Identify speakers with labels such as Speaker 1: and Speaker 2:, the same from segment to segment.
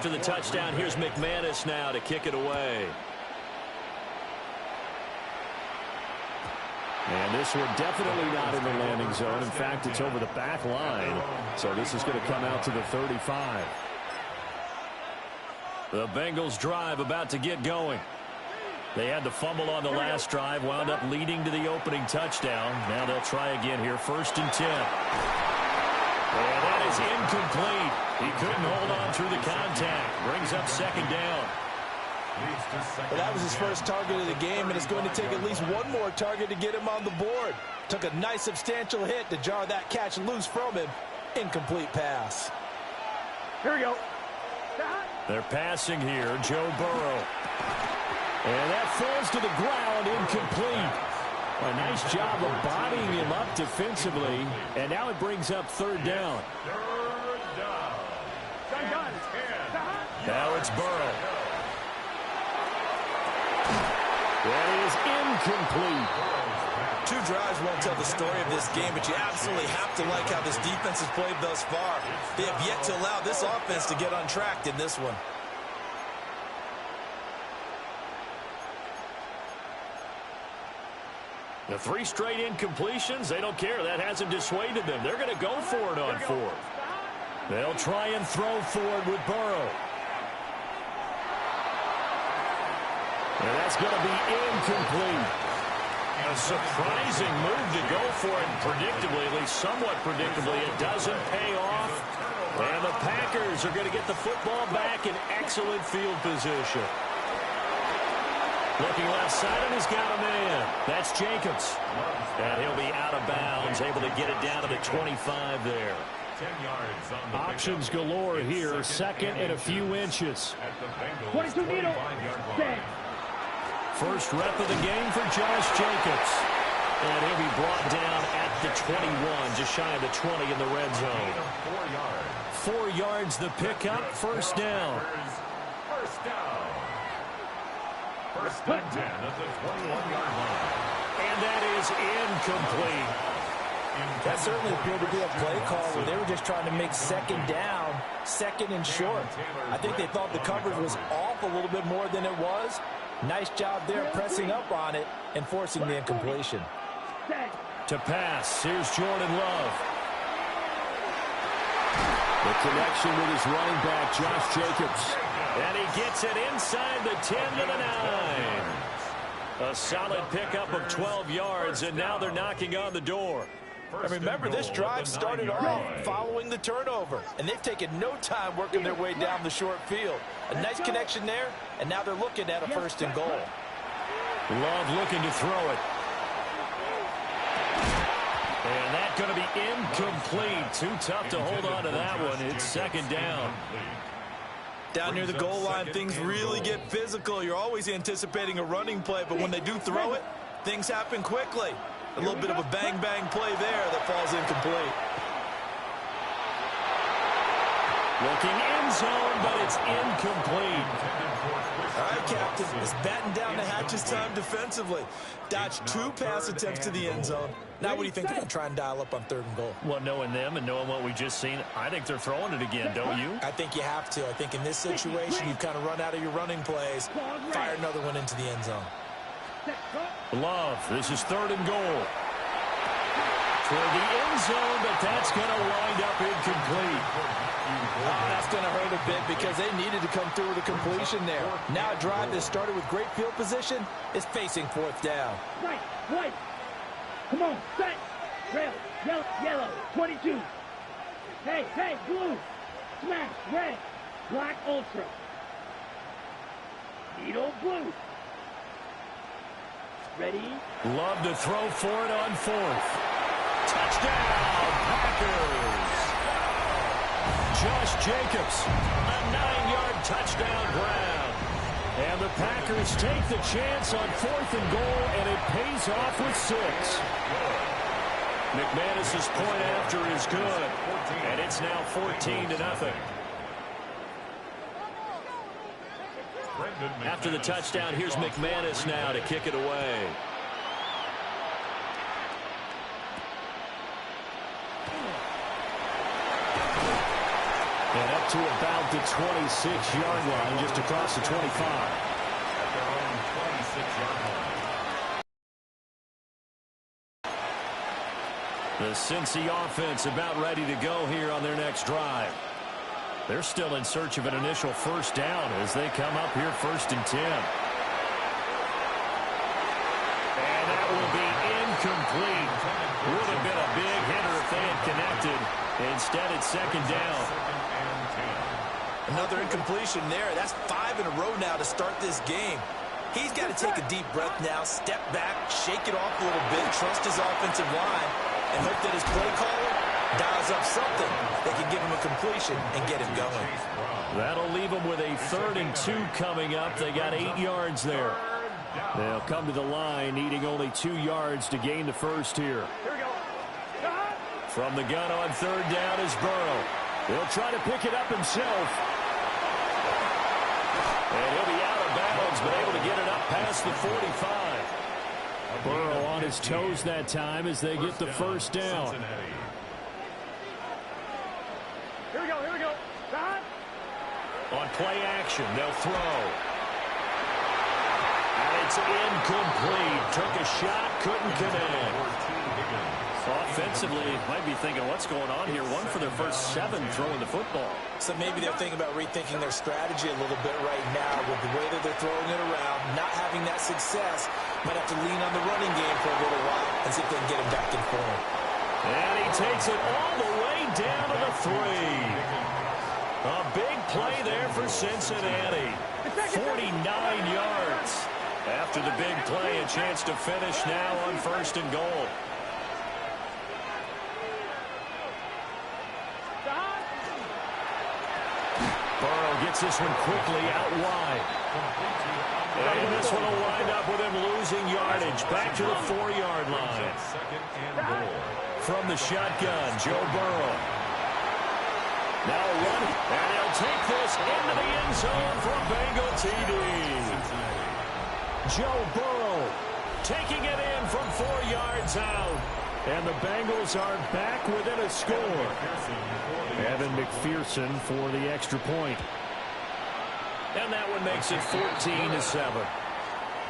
Speaker 1: After the touchdown, here's McManus now to kick it away.
Speaker 2: And this one definitely not in the landing zone. In fact, it's over the back line. So this is going to come out to the 35.
Speaker 1: The Bengals drive about to get going. They had the fumble on the last drive, wound up leading to the opening touchdown. Now they'll try again here, 1st and 10. And that is incomplete. He couldn't hold on through the contact. Brings up 2nd down.
Speaker 3: Well, that was his first target of the game, and it's going to take at least one more target to get him on the board. Took a nice substantial hit to jar that catch loose from him. Incomplete pass.
Speaker 4: Here we go.
Speaker 1: They're passing here, Joe Burrow. And that falls to the ground, incomplete. A nice job of bodying him up defensively, and now it brings up 3rd down. Now it's Burrow. That is incomplete.
Speaker 3: 2 drives won't tell the story of this game, but you absolutely have to like how this defense has played thus far. They have yet to allow this offense to get untracked in this one.
Speaker 1: The 3 straight incompletions, they don't care. That hasn't dissuaded them. They're going to go for it on 4th. They'll try and throw for it with Burrow. And that's going to be incomplete. A surprising move to go for it. Predictably, at least somewhat predictably, it doesn't pay off. And the Packers are going to get the football back in excellent field position. Looking left side, and he's got a man. That's Jacobs. And he'll be out of bounds, able to get it down to the 25 there. Options galore here, 2nd and a few inches.
Speaker 4: 22 needle.
Speaker 1: First rep of the game for Josh Jacobs. And he'll be brought down at the 21, just shy of the 20 in the red zone. 4 yards the pickup, 1st down.
Speaker 5: First and 10 at the 21-yard line.
Speaker 1: And that is incomplete.
Speaker 3: That certainly appeared to be a play call where they were just trying to make 2nd down, 2nd and short. I think they thought the coverage was off a little bit more than it was. Nice job there pressing up on it and forcing the incompletion.
Speaker 1: To pass, here's Jordan Love.
Speaker 2: The connection with his running back, Josh Jacobs.
Speaker 1: And he gets it inside the 10 to the 9. A solid pickup of 12 yards, and now they're knocking on the door.
Speaker 3: And remember, this drive started off following the turnover, and they've taken no time working their way down the short field. A nice connection there, and now they're looking at a 1st and goal.
Speaker 1: Love looking to throw it. And that's going to be incomplete. Too tough to hold on to that one. It's 2nd down.
Speaker 3: Down near the goal line, things really get physical. You're always anticipating a running play, but when they do throw it, things happen quickly. A little bit of a bang-bang play there that falls incomplete.
Speaker 1: Looking end zone, but it's incomplete.
Speaker 3: All right, Captain, it's batten down the hatches time defensively. Dodged 2 pass attempts to the end zone. Now what do you think they're going to try and dial up on 3rd and goal?
Speaker 1: Well, knowing them and knowing what we just seen, I think they're throwing it again, don't you?
Speaker 3: I think you have to. I think in this situation, you've kind of run out of your running plays. Fire another one into the end zone.
Speaker 1: Love, this is 3rd and goal. Toward the end zone, but that's going to wind up incomplete.
Speaker 3: Oh, that's going to hurt a bit because they needed to come through with a completion there. Now a drive that started with great field position is facing 4th down.
Speaker 4: Right. Come on, set. Red, yellow, 22. Hey, blue. Smash, red. Black, ultra. Needle, blue. Ready?
Speaker 1: Love to throw for it on 4th. Touchdown, Packers. Josh Jacobs, a 9-yard touchdown grab. And the Packers take the chance on 4th and goal, and it pays off with 6. McManus's point after is good, and it's now 14-0. After the touchdown, here's McManus now to kick it away. And up
Speaker 2: to about the 26-yard line, just across the 25.
Speaker 5: At their own 26-yard line.
Speaker 1: The Cincy offense about ready to go here on their next drive. They're still in search of an initial first down as they come up here 1st and 10. And that will be incomplete. Would have been a big hitter if they had connected. Instead, it's 2nd down.
Speaker 3: Another incompletion there. That's 5 in a row now to start this game. He's got to take a deep breath now, step back, shake it off a little bit, trust his offensive line, and hope that his play caller dials up something that can give him a completion and get him going.
Speaker 1: That'll leave them with a 3rd and 2 coming up. They got 8 yards there. They'll come to the line needing only 2 yards to gain the first here. From the gun on 3rd down is Burrow. He'll try to pick it up himself. And he'll be out of bounds, but able to get it up past the 45. Burrow on his toes that time as they get the first down.
Speaker 4: Here we go. Stop.
Speaker 1: On play action, they'll throw. And it's incomplete. Took a shot, couldn't connect. Offensively, might be thinking, what's going on here? 1 for their first 7 throwing the football.
Speaker 3: So maybe they're thinking about rethinking their strategy a little bit right now with the way that they're throwing it around, not having that success. Might have to lean on the running game for a little while and see if they can get him back in form.
Speaker 1: And he takes it all the way down to the 3. A big play there for Cincinnati. 49 yards. After the big play, a chance to finish now on 1st and goal. Burrow gets this one quickly out wide. And this one will wind up with him losing yardage. Back to the 4-yard line.
Speaker 5: 2nd and goal.
Speaker 1: From the shotgun, Joe Burrow. Now running, and he'll take this into the end zone for a Bengal TD. Joe Burrow taking it in from 4 yards out. And the Bengals are back within a score. Evan McPherson for the extra point. And that one makes it 14-7.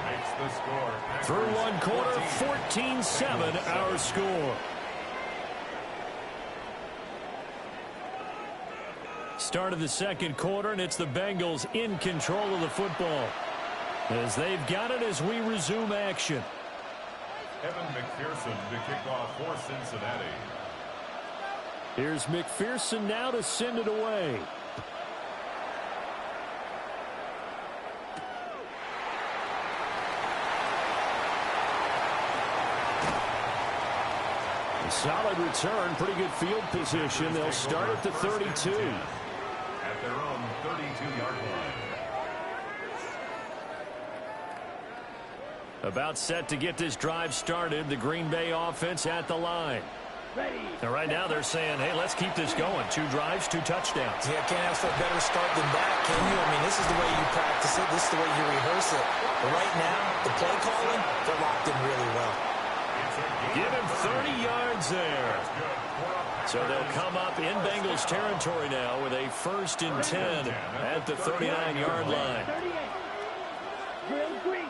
Speaker 5: Makes the score.
Speaker 1: Through 1 quarter, 14-7 our score. Start of the 2nd quarter, and it's the Bengals in control of the football. As they've got it as we resume action.
Speaker 5: Evan McPherson to kick off for Cincinnati.
Speaker 2: Here's McPherson now to send it away. A solid return, pretty good field position. They'll start at the 32.
Speaker 5: At their own 32-yard line.
Speaker 1: About set to get this drive started. The Green Bay offense at the line. And right now they're saying, hey, let's keep this going. 2 drives, 2 touchdowns.
Speaker 3: Yeah, can't ask for a better start than that, can you? I mean, this is the way you practice it. This is the way you rehearse it. But right now, the play calling, they're locked in really well.
Speaker 1: Give him 30 yards there. So they'll come up in Bengals territory now with a 1st and 10 at the 39-yard line.
Speaker 4: 38.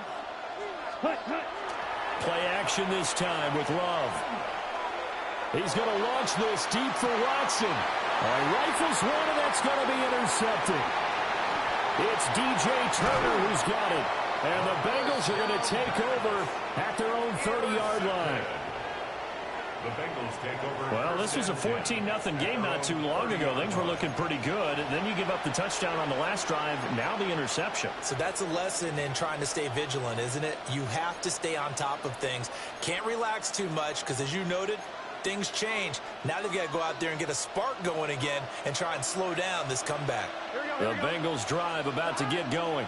Speaker 1: Play action this time with Love. He's going to launch this deep for Watson. Rifles one, and that's going to be intercepted. It's DJ Turner who's got it. And the Bengals are going to take over at their own 30-yard line.
Speaker 5: The Bengals take over.
Speaker 1: Well, this was a 14-0 game not too long ago. Things were looking pretty good. And then you give up the touchdown on the last drive. Now the interception.
Speaker 3: So that's a lesson in trying to stay vigilant, isn't it? You have to stay on top of things. Can't relax too much because, as you noted, things change. Now they've got to go out there and get a spark going again and try and slow down this comeback.
Speaker 1: The Bengals drive about to get going.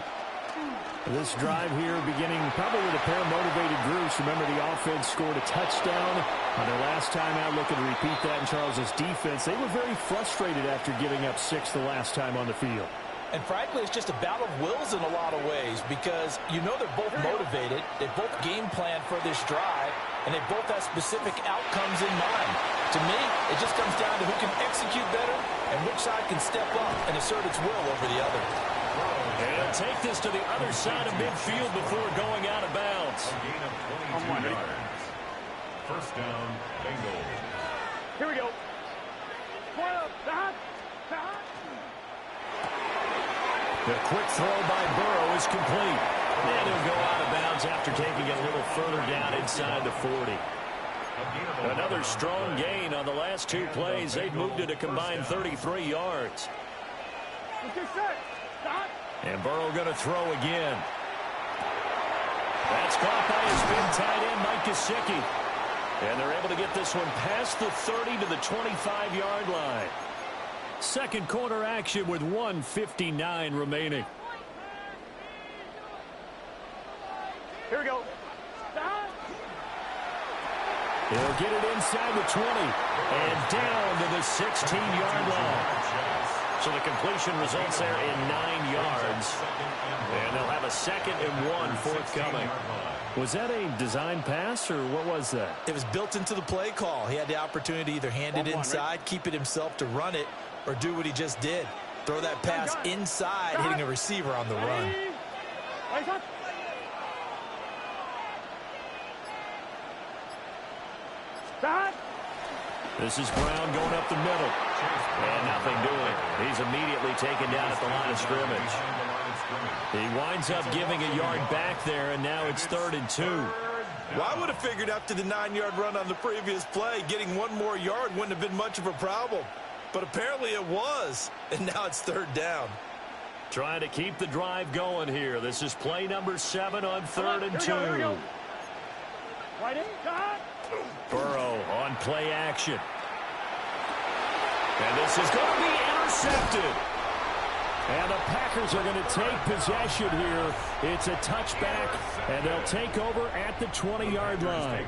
Speaker 2: This drive here beginning probably with a pair of motivated groups. Remember, the offense scored a touchdown on their last time out, looking to repeat that in Charles's defense. They were very frustrated after giving up 6 the last time on the field.
Speaker 3: And frankly, it's just a battle of wills in a lot of ways because you know they're both motivated. They both game plan for this drive. and they both have specific outcomes in mind. To me, it just comes down to who can execute better and which side can step up and assert its will over the other.
Speaker 1: And he'll take this to the other side of midfield before going out of bounds.
Speaker 5: A gain of 22 yards. First down, Bengals.
Speaker 4: Here we go. 12.
Speaker 1: The quick throw by Burrow is complete. And he'll go out of bounds after taking it a little further down inside the 40. Another strong gain on the last two plays. They've moved it a combined 33 yards. And Burrow going to throw again. That's caught by his big tight end, Mike Gesicki. And they're able to get this one past the 30 to the 25-yard line. Second quarter action with 1:59 remaining.
Speaker 4: Here we go.
Speaker 1: He'll get it inside the 20 and down to the 16-yard line. So the completion results there in 9 yards. And they'll have a 2nd and 1 forthcoming. Was that a design pass, or what was that?
Speaker 3: It was built into the play call. He had the opportunity to either hand it inside, keep it himself to run it, or do what he just did. Throw that pass inside, hitting a receiver on the run.
Speaker 1: This is Brown going up the middle. And nothing doing. He's immediately taken down at the line of scrimmage. He winds up giving a yard back there, and now it's 3rd and 2.
Speaker 3: Well, I would have figured after the 9-yard run on the previous play, getting 1 more yard wouldn't have been much of a problem. But apparently it was, and now it's 3rd down.
Speaker 1: Trying to keep the drive going here. This is play number 7 on 3rd and 2.
Speaker 4: Right in.
Speaker 1: Burrow on play action. And this is going to be intercepted. And the Packers are going to take possession here. It's a touchback, and they'll take over at the 20-yard line.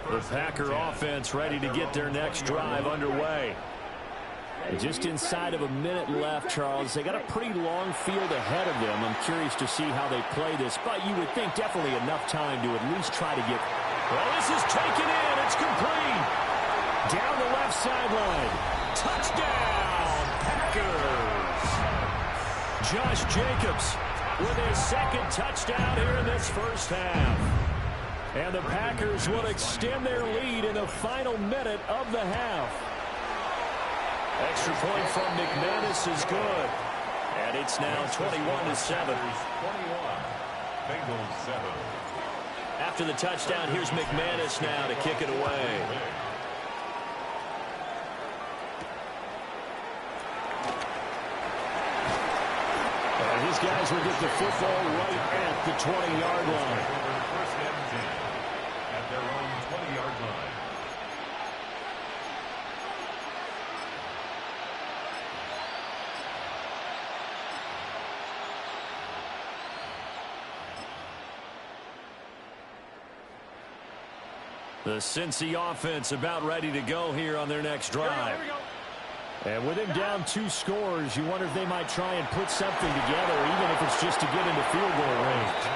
Speaker 1: The Packer offense ready to get their next drive underway. Just inside of a minute left, Charles. They got a pretty long field ahead of them. I'm curious to see how they play this, but you would think definitely enough time to at least try to get... Well, this is taken in. It's complete. Down the left sideline. Touchdown, Packers. Josh Jacobs with his 2nd touchdown here in this first half. And the Packers will extend their lead in the final minute of the half. Extra point from McManus is good. And it's now 21-7.
Speaker 5: Bengals 7.
Speaker 1: After the touchdown, here's McManus now to kick it away. And these guys will get the football right at the 20-yard line.
Speaker 5: First and 10 at their own 20-yard line.
Speaker 1: The Cincy offense about ready to go here on their next drive. And with him down 2 scores, you wonder if they might try and put something together, even if it's just to get into field goal range.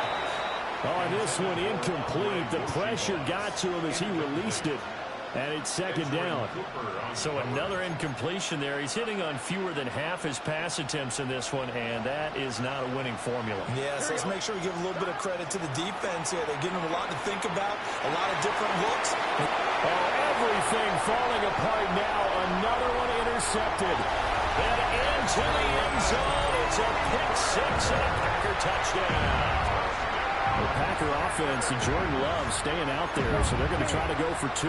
Speaker 1: Oh, and this one incomplete. The pressure got to him as he released it. And it's 2nd down. So another incompletion there. He's hitting on fewer than half his pass attempts in this one, and that is not a winning formula.
Speaker 3: Yeah, so let's make sure we give a little bit of credit to the defense here. They're giving them a lot to think about, a lot of different looks.
Speaker 1: Oh, everything falling apart now. Another one intercepted. And into the end zone. It's a pick-6 and a Packer touchdown. The Packer offense and Jordan Love staying out there, so they're going to try to go for 2.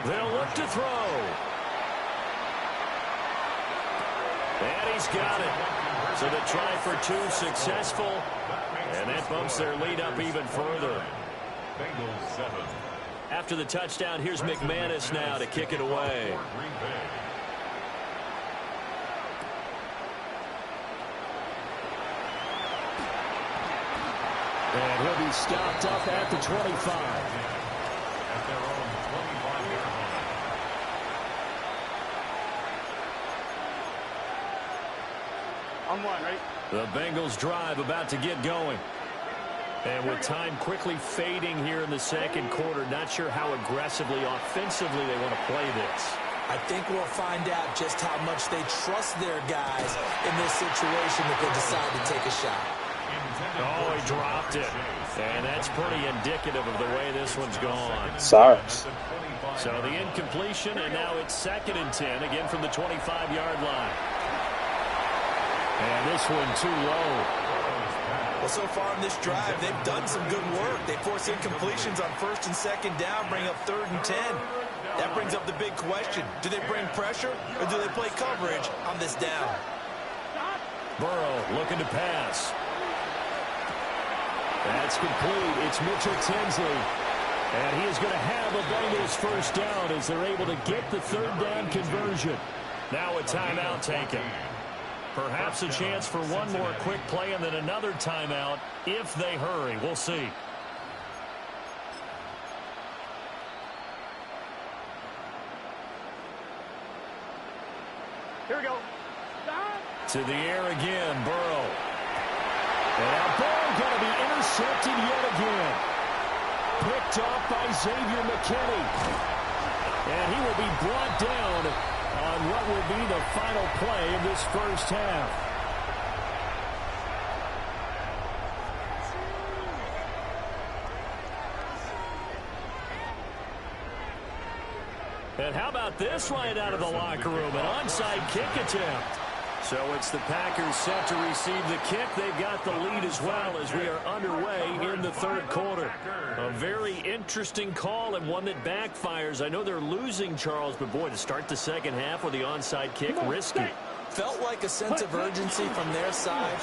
Speaker 1: They'll look to throw. And he's got it. So the try for 2 successful, and that bumps their lead up even further.
Speaker 5: Bengals 7.
Speaker 1: After the touchdown, here's McManus now to kick it away. And he'll be stopped up at the 25.
Speaker 5: At their own 25-yard line.
Speaker 4: On 1, right?
Speaker 1: The Bengals drive about to get going. And with time quickly fading here in the second quarter, not sure how aggressively, offensively they want to play this.
Speaker 3: I think we'll find out just how much they trust their guys in this situation if they decide to take a shot.
Speaker 1: Oh, he dropped it. And that's pretty indicative of the way this one's gone.
Speaker 6: Sorry.
Speaker 1: So the incompletion, and now it's 2nd and 10, again from the 25-yard line. And this one too low.
Speaker 3: Well, so far in this drive, they've done some good work. They force incompletions on 1st and 2nd down, bring up 3rd and 10. That brings up the big question. Do they bring pressure, or do they play coverage on this down?
Speaker 1: Burrow looking to pass. That's complete. It's Mitchell Tinsley. And he is going to have a Bengals first down as they're able to get the 3rd down conversion. Now a timeout taken. Perhaps a chance for one more quick play and then another timeout if they hurry. We'll see.
Speaker 4: Here we go.
Speaker 1: To the air again, Burrow. And now Burrow going to be intercepted yet again. Picked off by Xavier McKinney. And he will be brought down on what will be the final play of this first half. And how about this right out of the locker room? An onside kick attempt. So it's the Packers set to receive the kick. They've got the lead as well as we are underway in the 3rd quarter. A very interesting call and one that backfires. I know they're losing, Charles, but boy, to start the second half with the onside kick, risky.
Speaker 3: Felt like a sense of urgency from their side,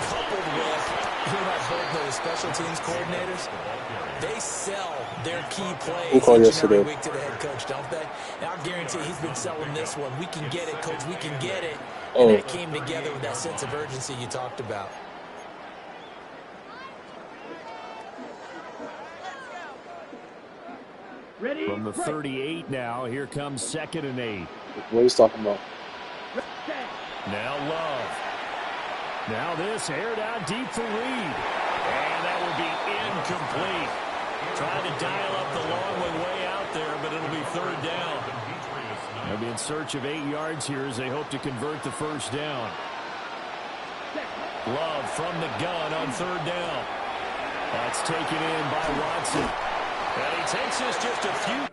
Speaker 3: coupled with, you and I both know the special teams coordinators, they sell their key plays each and every week to the head coach, don't they? And I'll guarantee he's been selling this one. We can get it, coach, we can get it. And that came together with that sense of urgency you talked about.
Speaker 2: Ready? From the 38 now, here comes 2nd and 8.
Speaker 6: What are you talking about?
Speaker 1: Now Love. Now this aired out deep for Reed. And that will be incomplete. Trying to dial up the long one way out there, but it'll be 3rd down. They'll be in search of 8 yards here as they hope to convert the first down. Love from the gun on 3rd down. That's taken in by Watson. And he takes us just a few.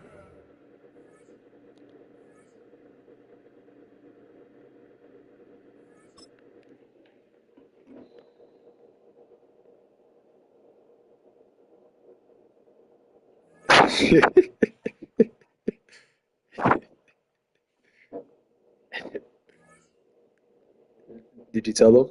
Speaker 6: Did you tell them?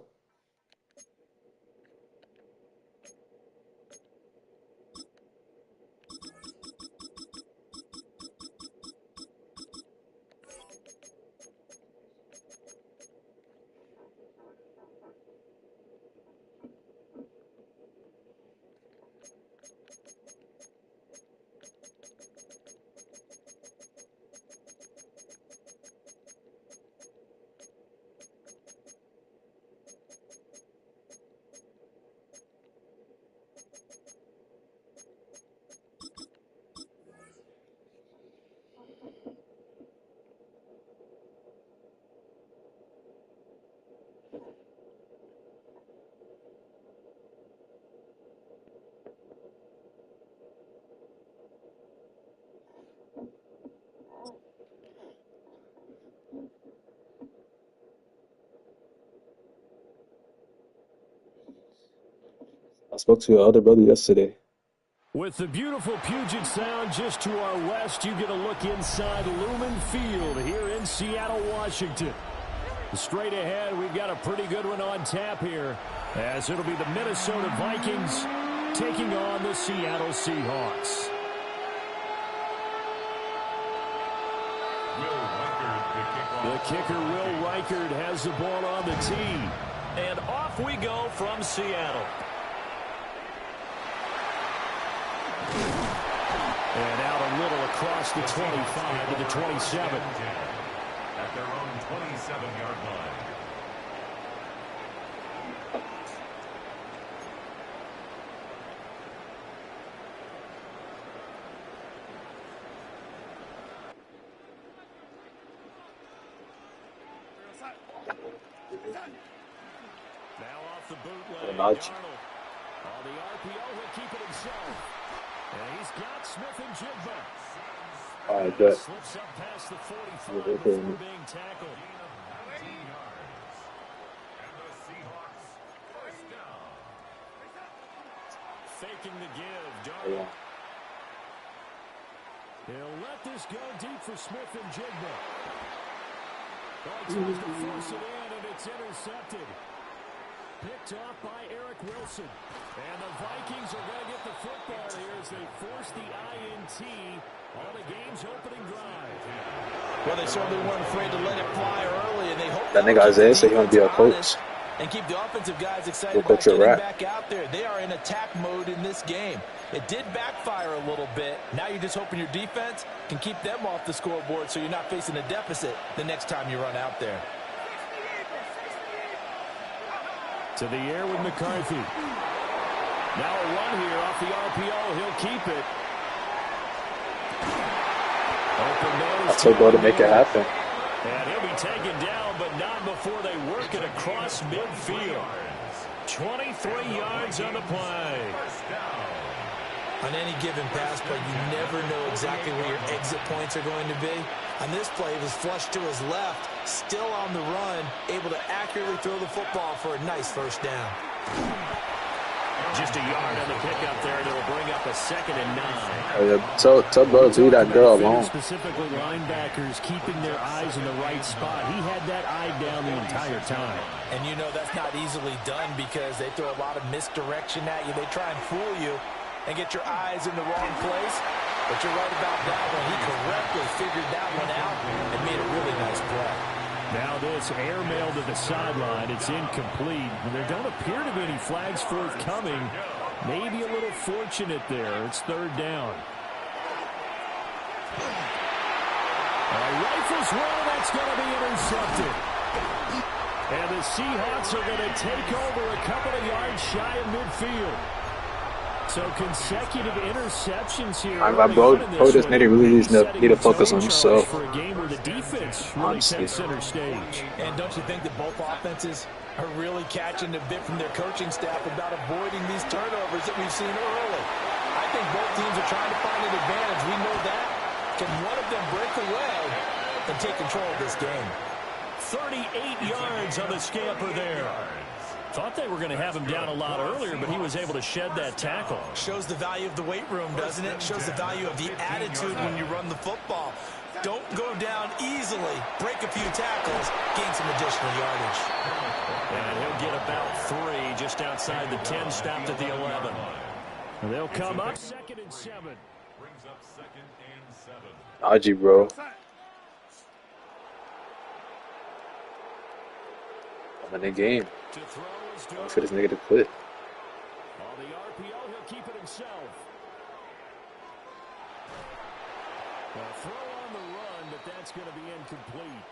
Speaker 6: I spoke to your other brother yesterday.
Speaker 2: With the beautiful Puget Sound just to our west, you get a look inside Lumen Field here in Seattle, Washington. Straight ahead, we've got a pretty good one on tap here, as it'll be the Minnesota Vikings taking on the Seattle Seahawks. The kicker, Will Reichard, has the ball on the tee.
Speaker 1: And off we go from Seattle.
Speaker 2: And out a little across the 25 to the 27.
Speaker 5: At their own 27-yard line.
Speaker 1: Now off the bootleg,
Speaker 6: Nudge.
Speaker 1: Darnold. On the RPO, he'll keep it himself. And he's got Smith and Jigba.
Speaker 6: All right, bet.
Speaker 1: Slips up past the 45
Speaker 6: Yeah,
Speaker 1: before
Speaker 6: okay.
Speaker 1: being tackled. Faking the give, Darnold.
Speaker 6: Yeah.
Speaker 1: He'll let this go deep for Smith and Jigba. Well, he tries to force it in, and it's intercepted. Picked off by Eric Wilson. And the Vikings are going to get the football here as they force the INT on the game's opening drive.
Speaker 3: Well, they certainly weren't afraid to let it fly early, and they hope
Speaker 6: That nigga Isaiah said he want to be a coach.
Speaker 3: and keep the offensive guys excited
Speaker 6: We'll
Speaker 3: about
Speaker 6: coach your
Speaker 3: getting
Speaker 6: rap.
Speaker 3: back out there. They are in attack mode in this game. It did backfire a little bit. Now you're just hoping your defense can keep them off the scoreboard so you're not facing a deficit the next time you run out there.
Speaker 2: To the air with McCarthy. Now a run here off the RPO. He'll keep it.
Speaker 6: I told Bo to make it happen.
Speaker 1: And he'll be taken down, but not before they work it across midfield. 23 yards on the play.
Speaker 3: On any given pass play, you never know exactly where your exit points are going to be. On this play, it was flushed to his left, still on the run, able to accurately throw the football for a nice first down.
Speaker 1: Just a yard on the pickup there, and it'll bring up a 2nd and 9.
Speaker 6: Oh, yeah. Tell Bo to leave that girl alone.
Speaker 2: Specifically, linebackers keeping their eyes in the right spot. He had that eye down the entire time.
Speaker 3: And you know that's not easily done because they throw a lot of misdirection at you. They try and fool you and get your eyes in the wrong place. But you're right about that one. He correctly figured that one out and made a really nice play.
Speaker 2: Now this airmail to the sideline. It's incomplete. And there don't appear to be any flags forthcoming. Maybe a little fortunate there. It's 3rd down. Rifles one. That's going to be intercepted. And the Seahawks are going to take over a couple of yards shy of midfield. So consecutive interceptions here.
Speaker 6: Bro just really need to focus on himself.
Speaker 2: For a game where the defense really takes center stage.
Speaker 3: And don't you think that both offenses are really catching a bit from their coaching staff about avoiding these turnovers that we've seen early? I think both teams are trying to find an advantage. We know that. Can one of them break away and take control of this game?
Speaker 1: 38 yards on the scamper there. Thought they were going to have him down a lot earlier, but he was able to shed that tackle.
Speaker 3: Shows the value of the weight room, doesn't it? Shows the value of the attitude when you run the football. Don't go down easily. Break a few tackles. Gain some additional yardage.
Speaker 1: And he'll get about 3 just outside the 10, stopped at the 11.
Speaker 2: And they'll come up 2nd and 7.
Speaker 5: Brings up 2nd and 7.
Speaker 6: Aji, bro. I'm in the game.
Speaker 1: To throw is
Speaker 6: Wait for this nigga to quit.
Speaker 1: on the RPO, he'll keep it himself. A throw on the run, but that's going to be incomplete.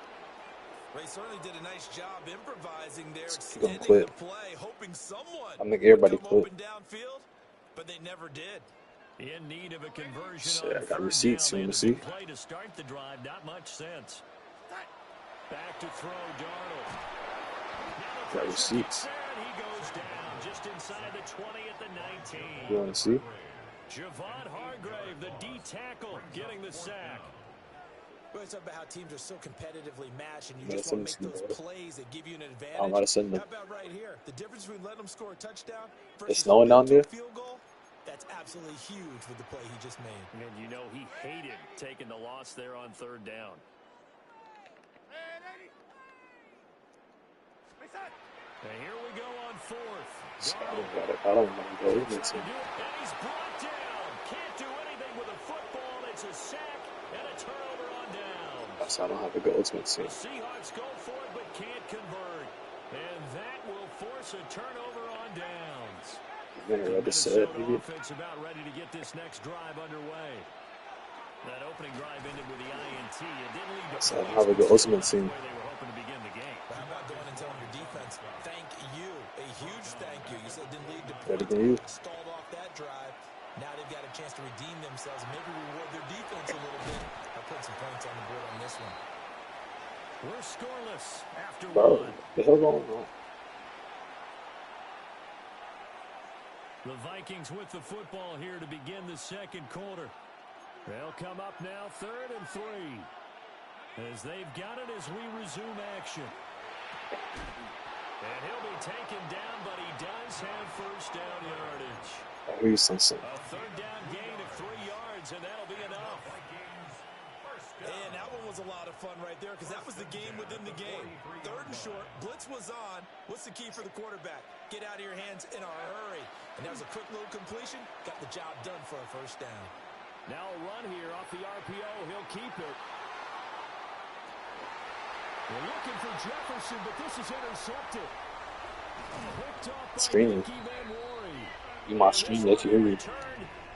Speaker 3: They certainly did a nice job improvising there,
Speaker 6: He gonna
Speaker 3: extending
Speaker 6: quit.
Speaker 3: the play, hoping someone
Speaker 6: I'm making everybody
Speaker 3: would come
Speaker 6: quit.
Speaker 3: open downfield, but they never did.
Speaker 1: In need of a conversion
Speaker 6: Shit,
Speaker 1: on
Speaker 6: I got
Speaker 1: 3rd
Speaker 6: receipts.
Speaker 1: down.
Speaker 6: You wanna
Speaker 1: They had
Speaker 6: see?
Speaker 1: the play to start the drive, not much sense. Back to throw, Darnold.
Speaker 6: Got receipts.
Speaker 1: And he goes down just inside the 20 at the 19.
Speaker 6: You want to see?
Speaker 1: Javon Hargrave, the D tackle, getting the sack.
Speaker 3: We always talk about how teams are so competitively matched, and you
Speaker 6: Yeah,
Speaker 3: just want to
Speaker 6: some-
Speaker 3: make those plays that give you an advantage.
Speaker 6: I don't know how to send them.
Speaker 3: How about right here? The difference between letting them score a touchdown
Speaker 6: It's
Speaker 3: versus
Speaker 6: snowing down there?
Speaker 3: a field goal, that's absolutely huge with the play he just made.
Speaker 1: And you know he hated taking the loss there on 3rd down. And here we go on 4th.
Speaker 6: I don't want to go.
Speaker 1: And he's brought down. Can't do anything with a football. It's a sack and a turnover on downs.
Speaker 6: So I don't have to go ultimate
Speaker 1: The
Speaker 6: team.
Speaker 1: Seahawks go for it but can't convert. And that will force a turnover on downs.
Speaker 6: I just said,
Speaker 1: Minnesota
Speaker 6: maybe.
Speaker 1: offense about ready to get this next drive underway. That opening drive ended with the INT. It didn't lead to
Speaker 6: So I don't have to go ultimate team.
Speaker 1: where they were hoping to begin the game.
Speaker 3: But how about going and telling your defense, thank you, a huge thank you. You said it didn't lead to
Speaker 6: Better
Speaker 3: points.
Speaker 6: than you.
Speaker 3: Stalled off that drive. Now they've got a chance to redeem themselves and maybe reward their defense a little bit by putting some points on the board on this one.
Speaker 1: We're scoreless after
Speaker 6: Bro,
Speaker 1: one.
Speaker 6: what the hell going on?
Speaker 1: The Vikings with the football here to begin the second quarter. They'll come up now 3rd and 3. As they've got it as we resume action. And he'll be taken down, but he does have first down yardage.
Speaker 6: I hear you something.
Speaker 1: A 3rd down gain of 3 yards, and that'll be enough.
Speaker 3: And that one was a lot of fun right there because that was the game within the game. 3rd and short, blitz was on. What's the key for the quarterback? Get out of your hands in a hurry. And that was a quick little completion. Got the job done for a first down.
Speaker 2: Now a run here off the RPO. He'll keep it. We're looking for Jefferson, but this is intercepted. Picked off by
Speaker 6: Streaming.
Speaker 2: Nicky Van Rory.
Speaker 6: You my stream that you hear me.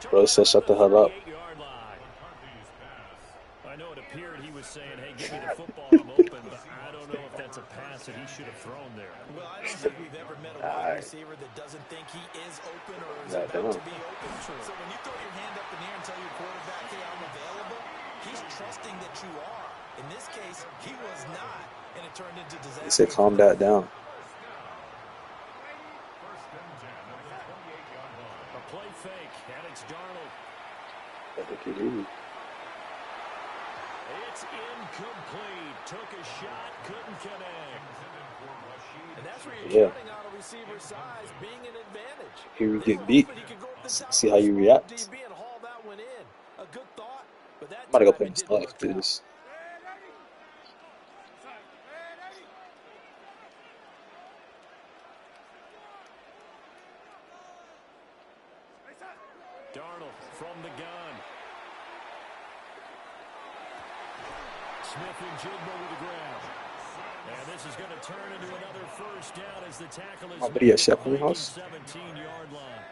Speaker 6: Bro said shut the hell up.
Speaker 1: I know it appeared he was saying, hey, give me the football, I'm open, but I don't know if that's a pass that he should have thrown there.
Speaker 3: Well, I don't think we've ever met a wide receiver that doesn't think he is open or is about to be open. So when you throw your hand up in the air and tell your quarterback, hey, I'm available, he's trusting that you are. In this case, he was not, and it turned into disaster.
Speaker 6: He said calm that down.
Speaker 1: A play fake, and it's Darnold.
Speaker 6: I think he did.
Speaker 1: It's incomplete. Took a shot, couldn't connect.
Speaker 3: And that's where you're counting on a receiver's size being an advantage.
Speaker 6: Here we get beat. See how you react.
Speaker 3: A good thought, but that
Speaker 6: I'm about to go play in Slack after this.
Speaker 1: Darnold from the gun. Smith and Jigba with the grab. And this is going to turn into another first down as the tackle is
Speaker 6: I'll be at Sheffield House.
Speaker 1: 17-yard line.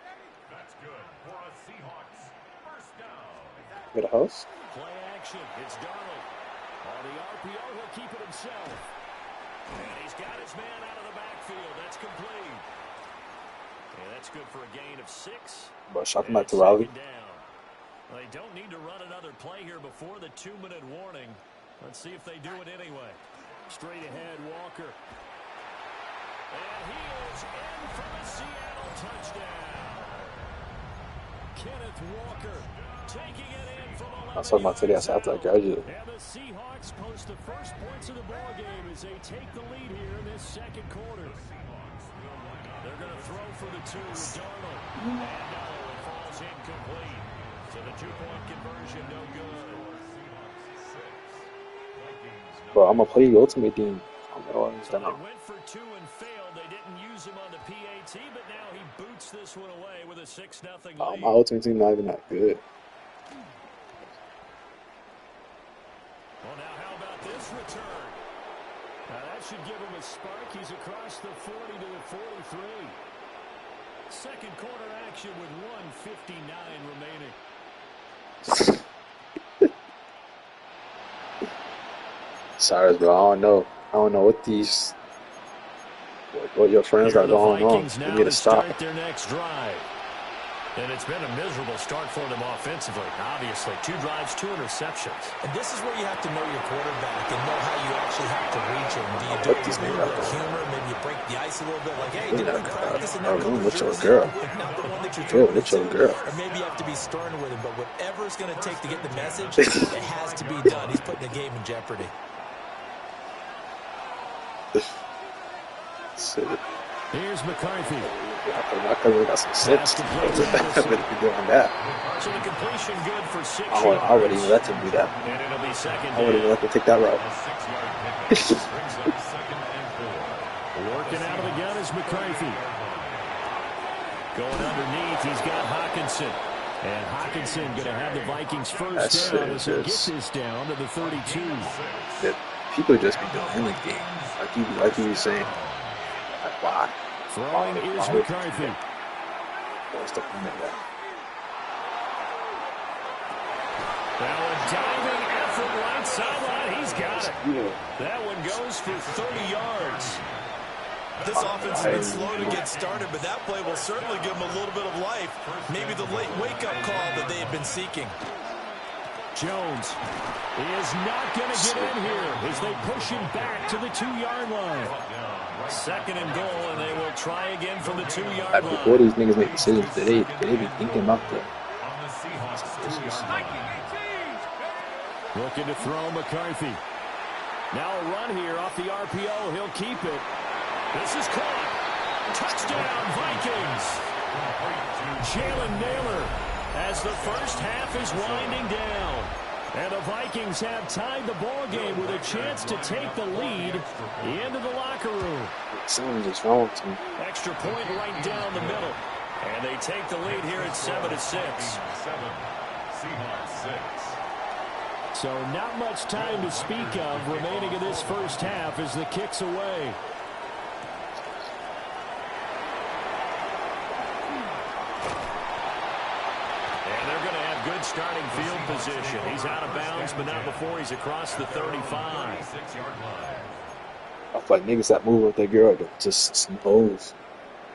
Speaker 5: That's good for a Seahawks first down.
Speaker 6: At a house?
Speaker 1: Play action. It's Darnold. On the RPO, he'll keep it himself. And he's got his man out of the backfield. That's complete. And that's good for a gain of 6.
Speaker 6: But shot him back to Raleigh.
Speaker 1: Well, they don't need to run another play here before the 2-minute warning. Let's see if they do it anyway. Straight ahead, Walker. And he is in for a Seattle touchdown. Kenneth Walker taking it in from 11
Speaker 6: I was talking about today after I graduated.
Speaker 2: And the Seahawks post the first points of the ballgame as they take the lead here in this second quarter.
Speaker 1: They're going to throw for the 2 with Darnold. And no, it falls incomplete. So the 2-point conversion, no good.
Speaker 6: Bro, I'm gonna play the Ultimate Team. I'm gonna
Speaker 1: So they went for 2 and failed. They didn't use him on the PAT, but now he boots this one away with a 6-0 lead.
Speaker 6: my Ultimate Team not even that good.
Speaker 1: Well, now how about this return?
Speaker 2: Now that should give him a spark. He's across the 40 to the 43.
Speaker 1: Second quarter action with 1:59 remaining.
Speaker 6: Sorry, bro. I don't know what these, what your friends got going on. They need to stop.
Speaker 1: Their next drive. And it's been a miserable start for them offensively. Obviously, 2 drives, 2 interceptions.
Speaker 3: And this is where you have to know your quarterback and know how you actually have to reach him. Do you do it with a little bit of humor? Maybe you break the ice a little bit. Like, hey, did we practice in that color
Speaker 6: with your
Speaker 3: jersey?
Speaker 6: girl.
Speaker 3: Not the one that you're
Speaker 6: Yo,
Speaker 3: throwing
Speaker 6: with your
Speaker 3: to.
Speaker 6: girl.
Speaker 3: Or maybe you have to be stern with him. But whatever it's going to take to get the message, it has to be done. He's putting the game in jeopardy.
Speaker 2: Here's McCarthy.
Speaker 6: My cousin got some sense. I'm gonna be doing that.
Speaker 1: So the completion good for 6
Speaker 6: I
Speaker 1: yards.
Speaker 6: wouldn't even let them do that.
Speaker 1: And it'll be second
Speaker 6: I wouldn't even
Speaker 1: down.
Speaker 6: let them take that route.
Speaker 2: Working out of the gun is McCarthy.
Speaker 1: Going underneath, he's got Hawkinson.
Speaker 2: And Hawkinson going to have the Vikings first
Speaker 6: That's
Speaker 2: down
Speaker 6: it,
Speaker 2: as he gets
Speaker 6: just-
Speaker 2: this down to the 32.
Speaker 6: That people just be doing anything. Like you were saying. Like, why?
Speaker 2: Throwing is McCarthy.
Speaker 6: What's the point of that?
Speaker 1: Now a diving effort right sideline. He's got it.
Speaker 6: Yeah.
Speaker 1: That one goes for 30 yards.
Speaker 3: This offense has been slow to get started, but that play will certainly give them a little bit of life. Maybe the late wake-up call that they had been seeking.
Speaker 2: Jones. He is not going to get in here as they push him back to the 2-yard line.
Speaker 1: 2nd and goal, and they will try again from the 2-yard line.
Speaker 6: Before these niggas make decisions, they be thinking about that.
Speaker 2: Looking to throw McCarthy. Now a run here off the RPO. He'll keep it. This is caught. Touchdown, Vikings. Jalen Naylor as the first half is winding down. And the Vikings have tied the ball game with a chance to take the lead into the locker room.
Speaker 6: Something's just wrong to me.
Speaker 1: Extra point right down the middle. And they take the lead here at 7-6.
Speaker 5: 7, Seahawks 6.
Speaker 2: So not much time to speak of remaining in this first half as the kick's away.
Speaker 1: Good starting field position. He's out of bounds, but not before he's across the 35.
Speaker 6: I feel like niggas that move with that girl just some hoes.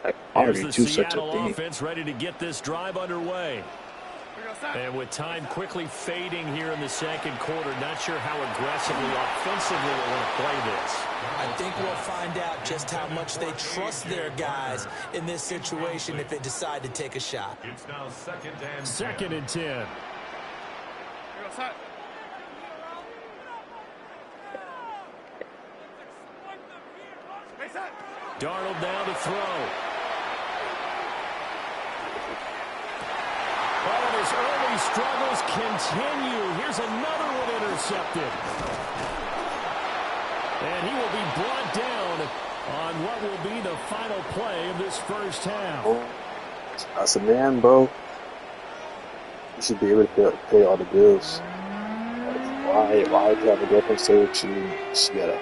Speaker 6: Like,
Speaker 1: here's the Seattle offense ready to get this drive underway. And with time quickly fading here in the second quarter, not sure how aggressively, offensively they want to play this.
Speaker 3: I think we'll find out just how much they trust their guys in this situation if they decide to take a shot.
Speaker 5: It's now 2nd
Speaker 2: and 10.
Speaker 1: Darnold down to throw.
Speaker 2: Oh, his early struggles continue. Here's another one intercepted. And he will be brought down on what will be the final play of this first half.
Speaker 6: As a man, bro, you should be able to pay all the bills. Why do you have a girlfriend stay with you? She gotta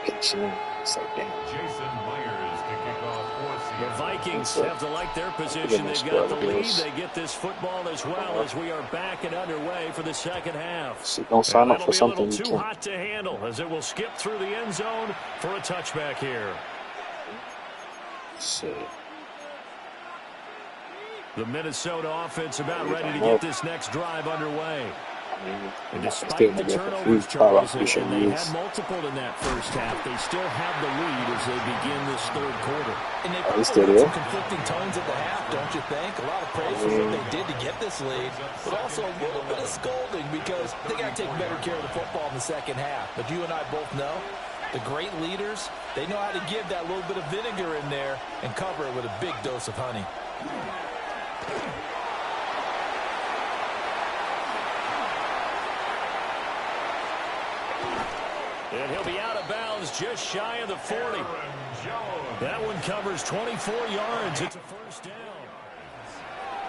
Speaker 6: pitch in. It's like, damn.
Speaker 5: Jason Myers to kick off for
Speaker 1: The Vikings have to like their position. They've got the lead. They get this football as well as we are back and underway for the second half.
Speaker 6: So don't sign up for something
Speaker 1: you too hot to handle as it will skip through the end zone for a touchback here.
Speaker 6: Shit.
Speaker 1: The Minnesota offense about ready to get this next drive underway. And despite the turnovers, Charles, and they had multiple in that first half, they still have the lead as they begin this third quarter.
Speaker 3: And they probably had some conflicting tones at the half, don't you think? A lot of praise for what they did to get this lead, but also a little bit of scolding because they got to take better care of the football in the second half. But you and I both know the great leaders, they know how to give that little bit of vinegar in there and cover it with a big dose of honey.
Speaker 1: And he'll be out of bounds just shy of the 40. That one covers 24 yards. It's a first down.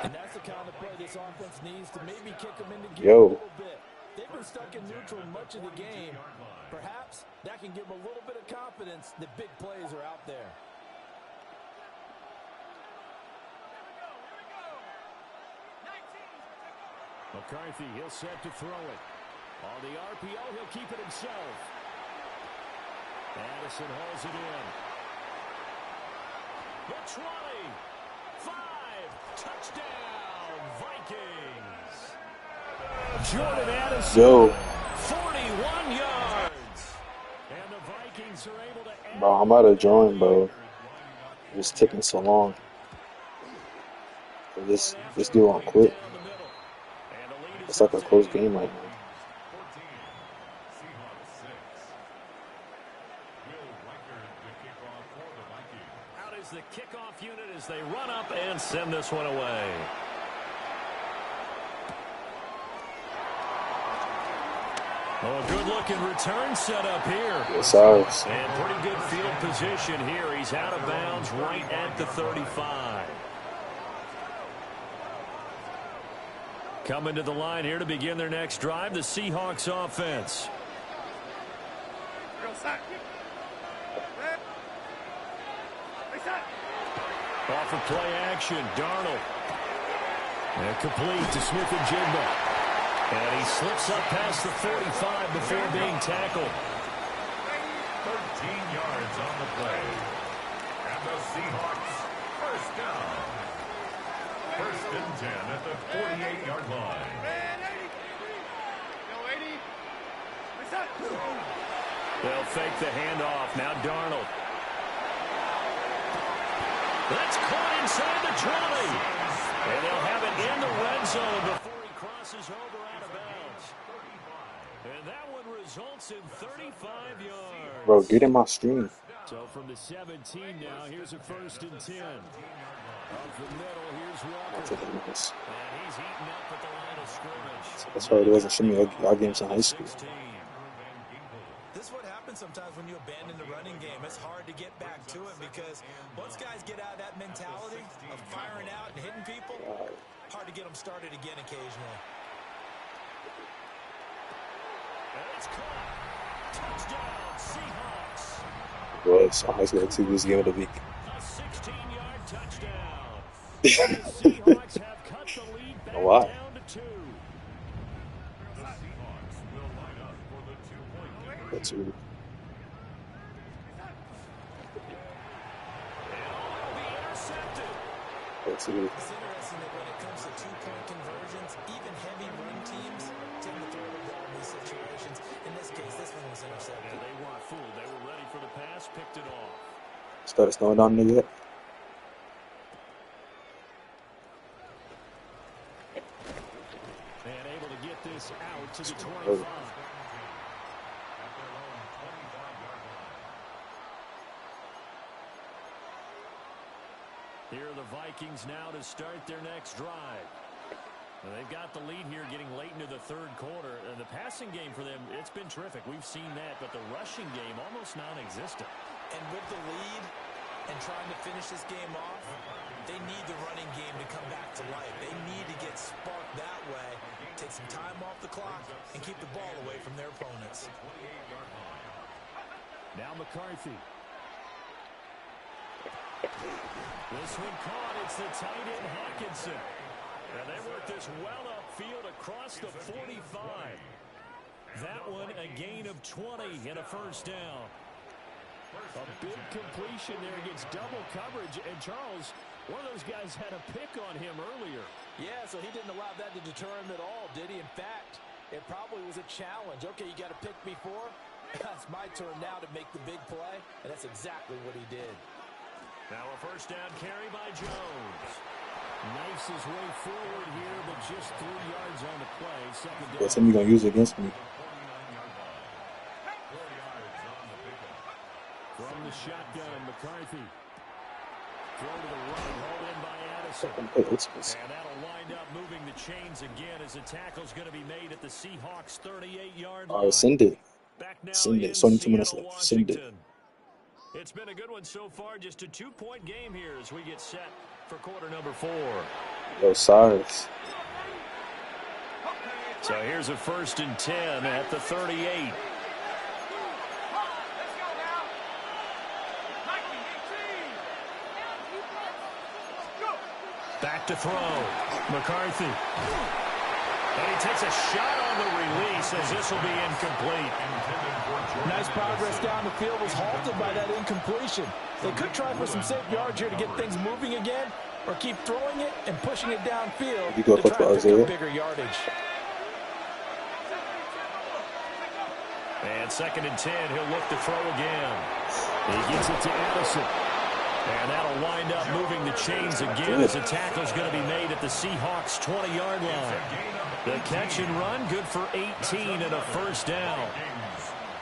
Speaker 3: And that's the kind of play this offense needs to maybe kick them into gear a little bit. They've been stuck in neutral much of the game. Perhaps that can give them a little bit of confidence that big plays are out there.
Speaker 2: McCarthy, he'll set to throw it. On the RPO, he'll keep it himself. Addison hauls it in. The 20. 5. Touchdown, Vikings. Jordan Addison. 41 yards. And the Vikings are able to end.
Speaker 6: Bro, I'm out of join, bro. It's taking so long. This dude won't quit. It's like a close game right now.
Speaker 1: Out is the kickoff unit as they run up and send this one away. Oh, a good-looking return set up here.
Speaker 6: Yes, sir.
Speaker 1: And pretty good field position here. He's out of bounds right at the 35. Coming to the line here to begin their next drive, the Seahawks offense. Off of play action, Darnold. And complete to Smith and Jigba. And he slips up past the 45 before being tackled.
Speaker 5: 13 yards on the play. And the Seahawks first down. 1st and 10 at the 48-yard line.
Speaker 1: They'll fake the handoff. Now Darnold. That's caught inside the 20. And they'll have it in the red zone before he crosses over out of bounds. And that one results in 35 yards.
Speaker 6: Bro, get in my stream.
Speaker 2: So from the 17 now, here's a 1st and 10. Up the middle, here's Walker. And he's eaten up at the line of scrimmage.
Speaker 6: That's why it wasn't showing me our games in high school.
Speaker 3: This is what happens sometimes when you abandon the running game. It's hard to get back to it because once guys get out of that mentality of firing out and hitting people, hard to get them started again occasionally.
Speaker 1: And it's caught. Touchdown, Seahawks.
Speaker 6: Well, it's high school too. This game of the week.
Speaker 1: A 16-yard touchdown. The Seahawks have cut the lead back down to 2.
Speaker 5: The Seahawks will line up for the 2-point conversion.
Speaker 6: That's rude. That's rude.
Speaker 3: It's interesting that when it comes to 2-point conversions, even heavy run teams tend to throw the ball in these situations. In this case, this one was intercepted.
Speaker 1: Yeah, they weren't fooled. They were ready for the pass, picked it off.
Speaker 6: Started snowing down there yet?
Speaker 2: And able to get this out to the 25. Here are the Vikings now to start their next drive. Well, they've got the lead here getting late into the 3rd quarter. And the passing game for them, it's been terrific. We've seen that, but the rushing game almost non-existent.
Speaker 3: And with the lead and trying to finish this game off, they need the running game to come back to life. They need to get sparked that way, take some time off the clock, and keep the ball away from their opponents.
Speaker 2: Now McCarthy. This one caught. It's the tight end Hawkinson. And they work this well upfield across the 45. That one a gain of 20 and a 1st down. A big completion there against double coverage. And Charles, one of those guys had a pick on him earlier.
Speaker 3: Yeah, so he didn't allow that to deter him at all, did he? In fact, it probably was a challenge. Okay, you got a pick before. It's my turn now to make the big play. And that's exactly what he did.
Speaker 2: Now a 1st down carry by Jones. Knifes his way forward here, but just 3 yards on the play. 2nd down.
Speaker 6: What's him you gonna use it against me?
Speaker 2: From the shotgun, McCarthy. Throw to the right, hauled in by Addison. And that'll wind up moving the chains again as the tackle's going to be made at the Seahawks' 38-yard line.
Speaker 6: All right, send it.
Speaker 2: Back now
Speaker 6: Send
Speaker 2: in
Speaker 6: it. 22 minutes
Speaker 2: Seattle,
Speaker 6: left. Send it.
Speaker 2: Washington. It's been a good one so far. Just a 2-point game here as we get set for quarter number 4.
Speaker 6: Yo, Cyrus.
Speaker 1: So here's a 1st and 10 at the 38. Back to throw. McCarthy. And he takes a shot on the release as this will be incomplete.
Speaker 3: Nice progress down the field was halted by that incompletion. They could try for some safe yards here to get things moving again, or keep throwing it and pushing it downfield
Speaker 6: You go
Speaker 3: to try
Speaker 6: touch
Speaker 3: and pick
Speaker 6: Isaiah.
Speaker 3: up bigger yardage.
Speaker 1: And 2nd and 10, he'll look to throw again. He gets it to Addison. And that'll wind up moving the chains again as the tackle's going to be made at the Seahawks' 20-yard line. The catch and run, good for 18 and a 1st down.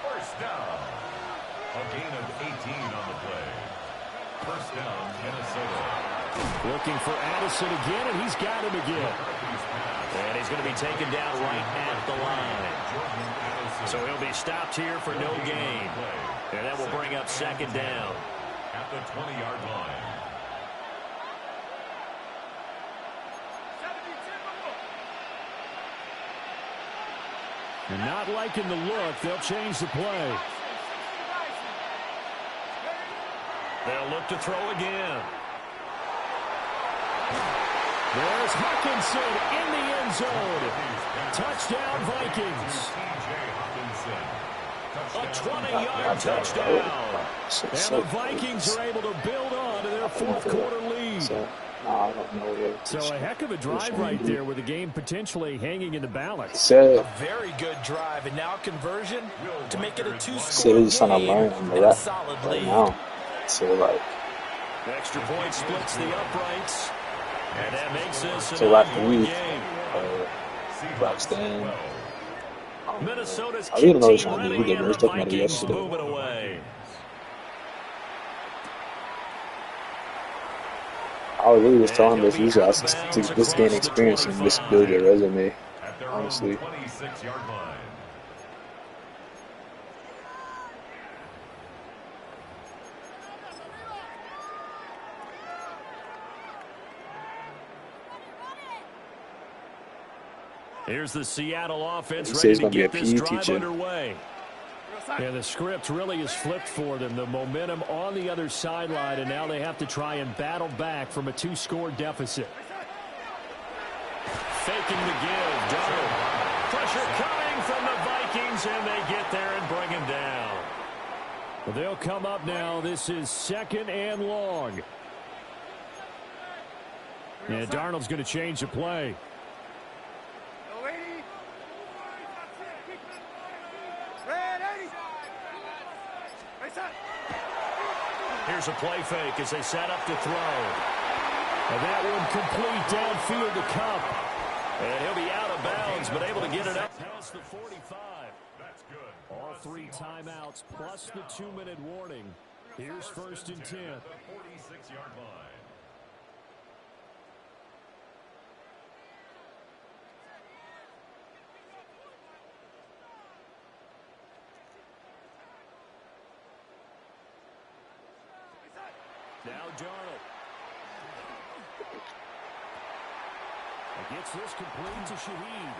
Speaker 5: First down. A gain of 18 on the play. 1st down, Minnesota.
Speaker 2: Looking for Addison again, and he's got him again.
Speaker 1: And he's going to be taken down right at the line. So he'll be stopped here for no gain. And that will bring up 2nd down.
Speaker 5: At the 20-yard line.
Speaker 2: And not liking the look, they'll change the play.
Speaker 1: They'll look to throw again.
Speaker 2: There's Hawkinson in the end zone. Touchdown, Vikings.
Speaker 1: A 20-yard touchdown.
Speaker 2: And the Vikings are able to build on to their 4th quarter lead.
Speaker 6: I don't know what.
Speaker 2: So a heck of a drive right there with the game potentially hanging in the balance.
Speaker 6: Said,
Speaker 3: A very good drive, and now conversion to make it a
Speaker 6: said
Speaker 3: two-score
Speaker 6: he's trying to
Speaker 3: game
Speaker 6: learn on the
Speaker 3: and a
Speaker 6: rep
Speaker 3: solid
Speaker 6: right
Speaker 3: lead.
Speaker 6: now. So like,
Speaker 1: Extra point splits the uprights. And that makes this an
Speaker 6: so like
Speaker 1: ongoing
Speaker 6: these,
Speaker 1: game.
Speaker 6: Braxton.
Speaker 1: Minnesota's
Speaker 6: I really don't know what he's
Speaker 1: team
Speaker 6: trying to do.
Speaker 1: ready
Speaker 6: We did
Speaker 1: and
Speaker 6: more
Speaker 1: the
Speaker 6: stuff about it
Speaker 1: Vikings
Speaker 6: yesterday.
Speaker 1: moving away.
Speaker 6: I was really just telling
Speaker 1: And
Speaker 6: this
Speaker 1: he'll be
Speaker 6: user
Speaker 1: out
Speaker 6: to
Speaker 1: of bounds
Speaker 6: just gain
Speaker 1: across the
Speaker 6: experience and just
Speaker 1: 25.
Speaker 6: build your resume.
Speaker 5: At their
Speaker 6: Honestly.
Speaker 5: own 26-yard line.
Speaker 1: Here's the Seattle offense
Speaker 6: He
Speaker 1: ready
Speaker 6: says he's
Speaker 1: to
Speaker 6: gonna be a
Speaker 1: get this
Speaker 6: PE
Speaker 1: drive
Speaker 6: teacher.
Speaker 1: underway.
Speaker 2: Yeah, the script really is flipped for them. The momentum on the other sideline, and now they have to try and battle back from a 2-score deficit.
Speaker 1: Faking the give. Darnold. Pressure coming from the Vikings, and they get there and bring him down.
Speaker 2: Well, they'll come up now. This is 2nd and long. And Darnold's going to change the play.
Speaker 1: Here's a play fake as they set up to throw.
Speaker 2: And that one complete downfield to Cup.
Speaker 1: And he'll be out of bounds, but able to get it up past the 45.
Speaker 5: That's good.
Speaker 2: All 3 timeouts plus the 2-minute warning. Here's 1st and 10.
Speaker 5: At the 46-yard line.
Speaker 2: Now Darnold. Gets this complete to Shaheed.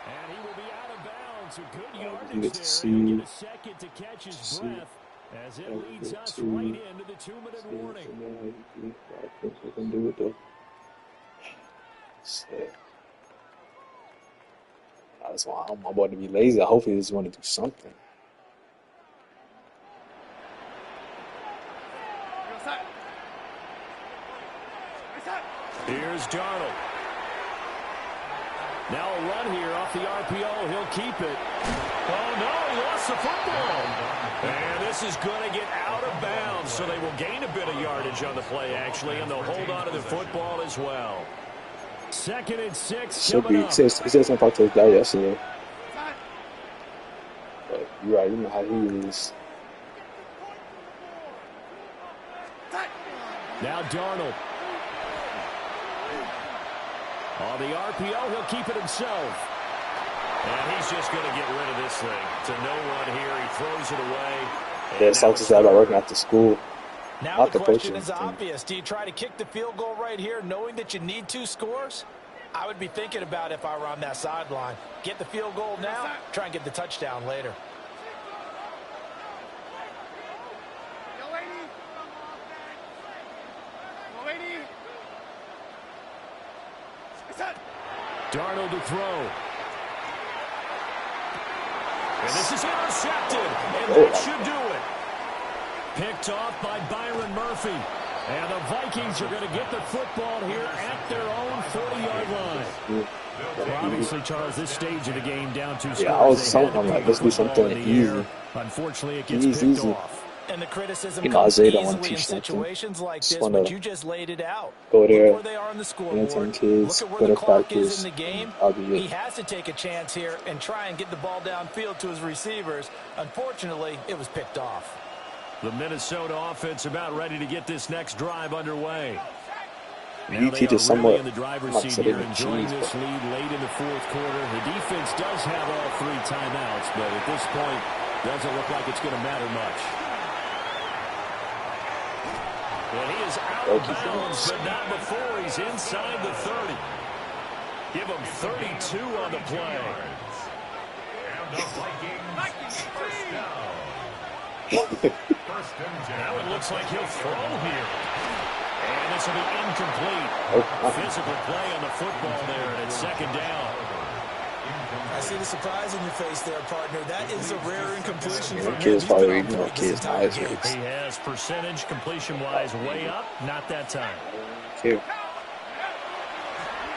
Speaker 2: And he will be out of bounds. A good yardage there. He'll get a second to catch his breath as it leads us right into the 2-minute warning.
Speaker 6: I think we can do it though. Shit. I just want my boy to be lazy. I hope he just want to do something.
Speaker 1: Here's Darnold.
Speaker 2: Now a run here off the RPO. He'll keep it.
Speaker 1: Oh, no, he lost the football. And this is going to get out of bounds, so they will gain a bit of yardage on the play, actually, and they'll hold on to the football as well.
Speaker 2: 2nd and 6
Speaker 6: Should be.
Speaker 2: coming
Speaker 6: He
Speaker 2: up.
Speaker 6: said something about this guy yesterday. But you're right. You know how he is.
Speaker 2: Now Darnold. On the RPO, he'll keep it himself.
Speaker 1: And he's just going to get rid of this thing. To no one here. He throws it away.
Speaker 6: Yeah, Celtics is about working after school.
Speaker 3: Now
Speaker 6: Not
Speaker 3: the
Speaker 6: the
Speaker 3: question
Speaker 6: coaching
Speaker 3: is
Speaker 6: thing.
Speaker 3: obvious. Do you try to kick the field goal right here knowing that you need 2 scores? I would be thinking about if I were on that sideline. Get the field goal now, try and get the touchdown later.
Speaker 2: Darnold to throw.
Speaker 1: And this is intercepted. And that should do it.
Speaker 2: Picked off by Byron Murphy. And the Vikings are going to get the football here at their own 40-yard line. Well, obviously, Charles, this stage of the game down 2 scores.
Speaker 6: Yeah, I was
Speaker 2: they had
Speaker 6: telling
Speaker 2: to
Speaker 6: him, like,
Speaker 2: put
Speaker 6: let's
Speaker 2: the
Speaker 6: do
Speaker 2: football
Speaker 6: something
Speaker 2: in the air.
Speaker 6: easy.
Speaker 2: Unfortunately, it gets
Speaker 6: Easy.
Speaker 2: picked off.
Speaker 3: And the criticism
Speaker 6: You know,
Speaker 3: comes
Speaker 6: Isaiah don't want to
Speaker 3: easily in
Speaker 6: teach something.
Speaker 3: situations like
Speaker 6: Just
Speaker 3: this,
Speaker 6: wanna
Speaker 3: but you just laid it out.
Speaker 6: go
Speaker 3: Look
Speaker 6: there,
Speaker 3: where they are on the scoreboard.
Speaker 6: entertain kids,
Speaker 3: Look at
Speaker 6: go
Speaker 3: where the
Speaker 6: to
Speaker 3: clock
Speaker 6: practice.
Speaker 3: is in the game.
Speaker 6: I'll be it.
Speaker 3: He has to take a chance here and try and get the ball downfield to his receivers. Unfortunately, it was picked off.
Speaker 1: The Minnesota offense about ready to get this next drive underway.
Speaker 6: He
Speaker 1: Now they
Speaker 6: teaches
Speaker 1: are really
Speaker 6: somewhat.
Speaker 1: in the driver's
Speaker 6: Like I
Speaker 1: seat
Speaker 6: said,
Speaker 1: here,
Speaker 6: in the
Speaker 1: enjoying
Speaker 6: cheese,
Speaker 1: this
Speaker 6: but-
Speaker 1: lead late in the 4th quarter. The defense does have all 3 timeouts, but at this point, doesn't look like it's going to matter much. And he is out of bounds, but not before he's inside the 30. Give him 32 on the play.
Speaker 5: And the Vikings first down. First and 10.
Speaker 1: Now it looks like he'll throw here. And this will be incomplete. Physical play on the football there, and it's 2nd down.
Speaker 3: I see the surprise in your face there, partner. That is a rare incompletion from him.
Speaker 6: Kids
Speaker 3: He's
Speaker 6: probably
Speaker 3: been on
Speaker 6: reading
Speaker 3: point
Speaker 6: what
Speaker 3: this
Speaker 6: kids'
Speaker 3: entire
Speaker 6: eyes
Speaker 3: game.
Speaker 6: rates.
Speaker 1: He has percentage completion-wise way up. Not that time.
Speaker 6: Here.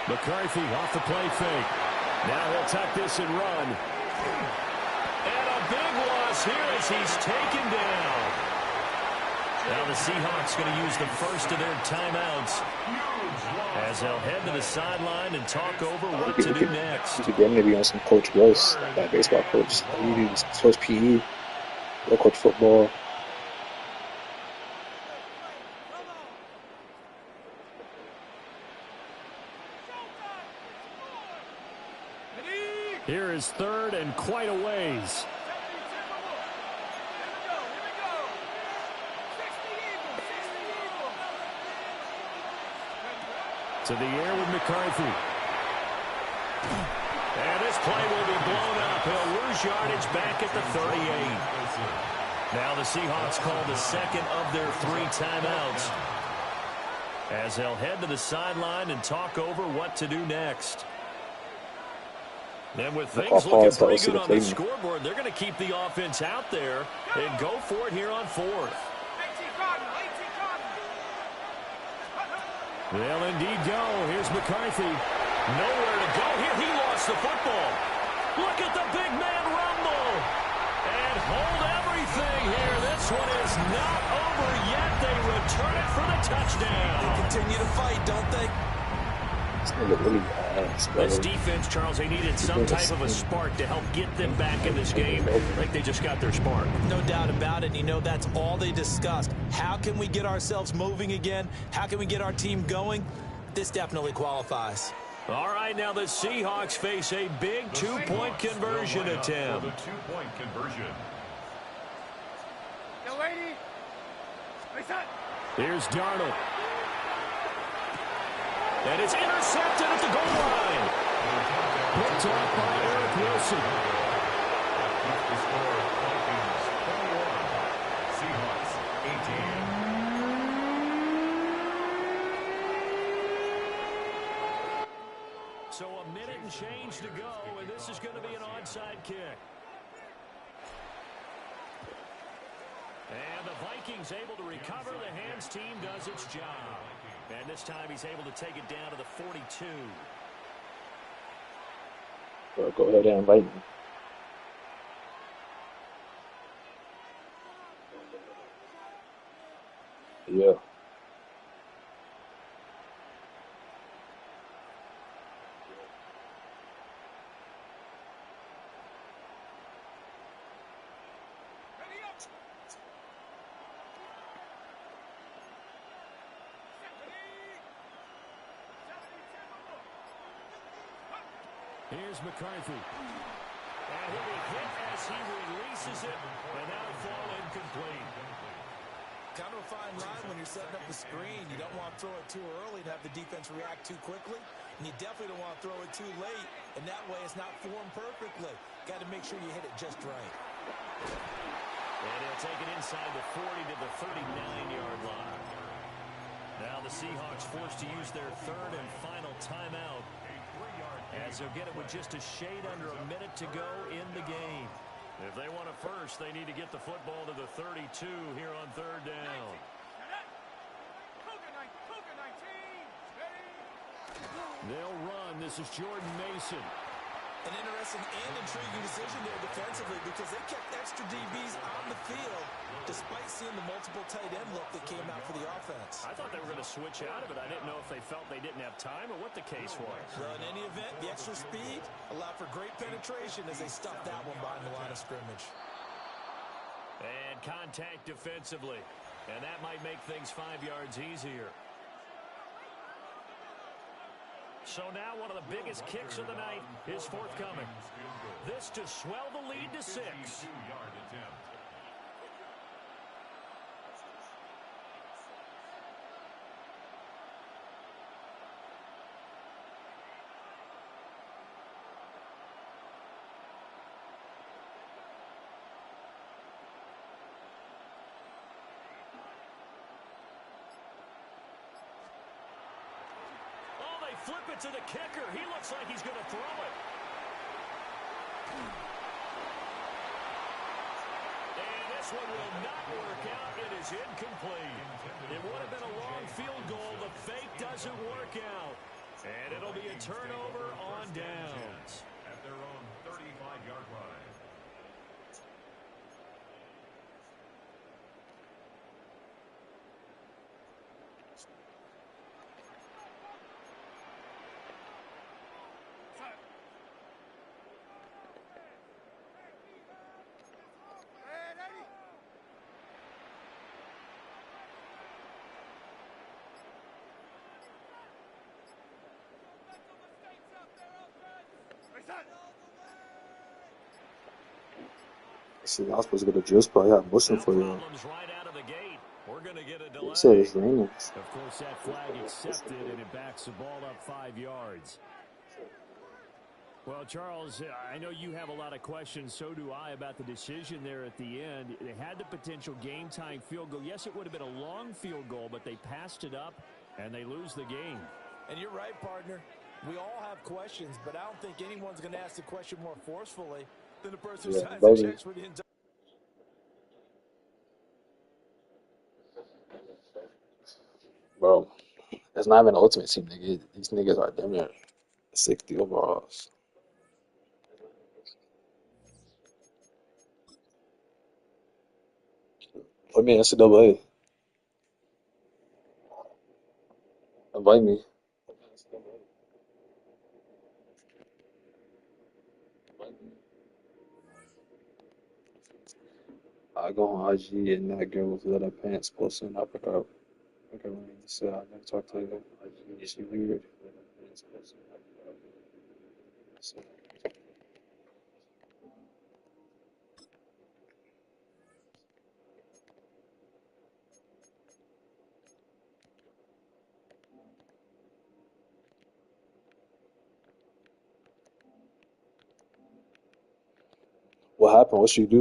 Speaker 2: McCarthy off the play fake. Now he'll tuck this and run.
Speaker 1: And a big loss here as he's taken down. Now the Seahawks going to use the first of their timeouts as they'll head to the sideline and talk over what to do next.
Speaker 6: You could definitely be on some Coach Gross, that baseball coach. You do coach PE, or coach football.
Speaker 2: Here is third and quite a ways. To the air with McCarthy.
Speaker 1: And this play will be blown up. He'll lose yardage back at the 38. Now the Seahawks call the second of their 3 timeouts as they'll head to the sideline and talk over what to do next. And with things looking pretty good on the scoreboard, they're going to keep the offense out there and go for it here on 4th.
Speaker 2: They'll indeed go. Here's McCarthy.
Speaker 1: Nowhere to go here. He lost the football. Look at the big man rumble. And hold everything here. This one is not over yet. They return it for the touchdown.
Speaker 3: They continue to fight, don't they?
Speaker 6: Really ass,
Speaker 1: this defense, Charles, they needed some type of a spark to help get them back in this game. I think they just got their spark.
Speaker 3: No doubt about it. And you know that's all they discussed. How can we get ourselves moving again? How can we get our team going? This definitely qualifies.
Speaker 1: All right, now the Seahawks face a big two-point conversion attempt.
Speaker 5: The two-point conversion.
Speaker 4: Yo, lady.
Speaker 2: Here's Darnold.
Speaker 1: And it's intercepted at the goal line.
Speaker 2: Picked off by Eric Wilson.
Speaker 5: The score, Vikings 21, Seahawks 18.
Speaker 1: So a minute and change to go, and this is going to be an onside kick. And the Vikings able to recover. The hands team does its job. And this time he's able to take it down to the 42.
Speaker 6: Go ahead and invite me. Yeah.
Speaker 2: Here's McCarthy.
Speaker 1: And he'll be hit as he releases it, and that'll fall incomplete.
Speaker 3: Kind of a fine line when you're setting up a screen. You don't want to throw it too early to have the defense react too quickly, and you definitely don't want to throw it too late, and that way it's not formed perfectly. Got to make sure you hit it just right.
Speaker 1: And he'll take it inside the 40 to the 39-yard line. Now the Seahawks forced to use their third and final timeout, as they'll get it with just a shade under a minute to go in the game. If they want it first, they need to get the football to the 32 here on third down.
Speaker 2: They'll run. This is Jordan Mason.
Speaker 3: An interesting and intriguing decision there defensively because they kept extra DBs on the field despite seeing the multiple tight end look that came out for the offense.
Speaker 1: I thought they were going to switch out of it. I didn't know if they felt they didn't have time or what the case was.
Speaker 3: Well, in any event, the extra speed allowed for great penetration as they stuffed that one behind the line of scrimmage.
Speaker 1: And contact defensively. And that might make things 5 yards easier. So now one of the biggest kicks of the night is forthcoming. This to swell the lead to 6. Flip it to the kicker. He looks like he's going to throw it. And this one will not work out. It is incomplete. It would have been a long field goal. The fake doesn't work out. And it'll be a turnover on downs.
Speaker 5: At their own 35-yard line.
Speaker 6: See, I was supposed to get a juice play. I'm listening
Speaker 1: No
Speaker 6: for you.
Speaker 1: problems right out of the gate. We're going to get a delay.
Speaker 6: They said it's raining.
Speaker 2: Of course, that flag accepted, and it backs the ball up 5 yards. Well, Charles, I know you have a lot of questions. So do I about the decision there at the end. They had the potential game-tying field goal. Yes, it would have been a long field goal, but they passed it up, and they lose the game.
Speaker 3: And you're right, partner. We all have questions, but I don't think anyone's going to ask the question more forcefully than the person who
Speaker 6: Yeah,
Speaker 3: signs the
Speaker 6: baby.
Speaker 3: checks for the entire.
Speaker 6: Bro, it's not even an ultimate team, nigga. These niggas are damn near 60 overalls. Put me in NCAA. Invite me. I go on IG and that girl with leather pants posting. I pick up. Okay, let me say I never talk to her. She weird. What happened? What she do?